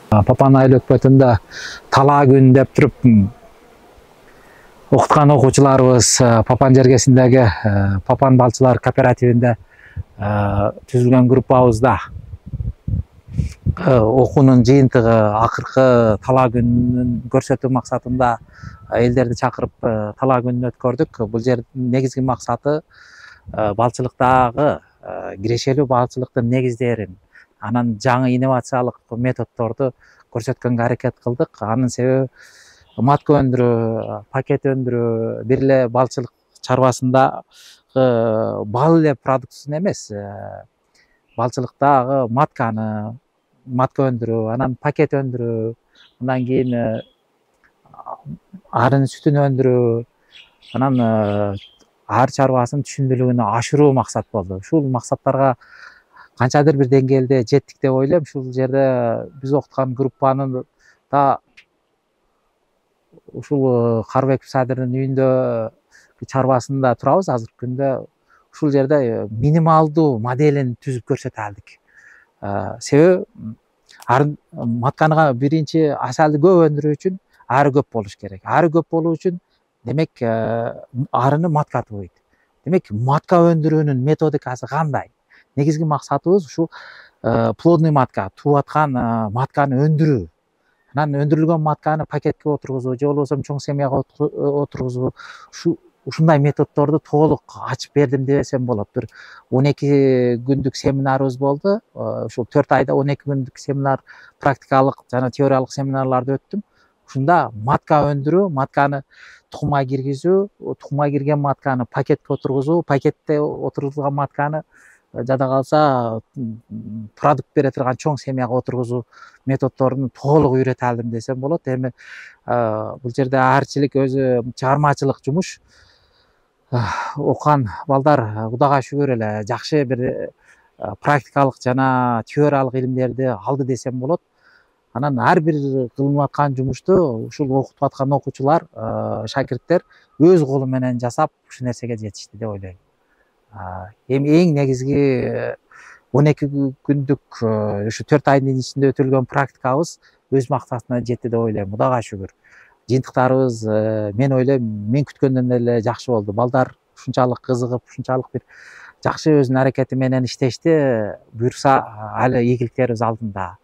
Папан айыл өкмөтүндө талаа күн деп туруп окуткан окуучуларыбыз Папан жергесиндеги Папан балчылар кооперативинде түзүлгөн группабызда окуунун жыйынтыгы акыркы талаа күнүн көрсөтүү максатында элдерди чакырып талаа күнүн өткөрдүк. Бул жердин негизги максаты балчылыктагы кирешелүү балчылыктын негиздерин, анан жаңы инновациялык методдорду көрсөткөнгө аракет кылдык. Анын себеби матка өндүрүү, пакет өндүрүү бир эле балчылык чарбасындагы бал эле продукциясын эмес, балчылыктагы матка өндүрүү, анан пакет өндүрүү, андан кийин арын сүтүн өндүрүү, анан ар чарбасынын түшүмдүүлүгүн ашыруу максат болду. Ушул максаттарга канчадыр бир деңгээлде жеттик деп ойлойм. Ушул жерде биз окуткан группанын да ушул Карыбеков Садырдын үйүндө чарбасында турабыз азыркы күндө. Ушул жерде минималдуу моделин түзүп көрсөтө алдык. Себеби матканы биринчи асалды көп өндүрүү үчүн ары көп болуш керек. Ары көп болуу үчүн демек арыны матка тууйт. Демек матка өндүрүүнүн методикасы кандай? Негизги максатыбыз ушул плодный матка, тууп аткан матканы өндүрүү. Анан өндүрүлгөн матканы пакетке отургузуу, же болбосо чоң семьяга отургузуу, ушундай методдорду толук ачып бердим десем болот. Бир 12 күндүк семинарыбыз болду. Ушул 4 айда 12 күндүк семинар, практикалык жана теориялык семинарларды өттүм. Ушунда матка өндүрүү, матканы тукумга киргизүү, тукумга кирген матканы пакетке отургузуу, пакетте отургузулган матканы жада калса продукт бере турган чоң семьяга отургузуу методдорун толук үйрөтө алдым десем болот. Эми бул жерде арчылык өзү чыгармачылык жумуш. Окуган балдар Кудайга шүгүр эле жакшы бир практикалык жана теориялык илимдерди алды десем болот. Анан ар бир кылынып аткан жумушту ушул окутуп аткан окуучулар, шакирттер өз колу менен жасап ушул нерсеге жетишти деп ойлойм. Эми эң негизги 12 күндүк ушу 4 айдын ичинде өтүлгөн практикабыз өз максатына жетти деп ойлойм. Кудайга шүгүр. Жыйынтыктарыбыз мен ойлойм, мен күткөндөн эле жакшы болду. Балдар ушунчалык кызыгып, ушунчалык бир жакшы өзүнүн аракети менен иштешти. Буюрса али ийгиликтерибиз алдында.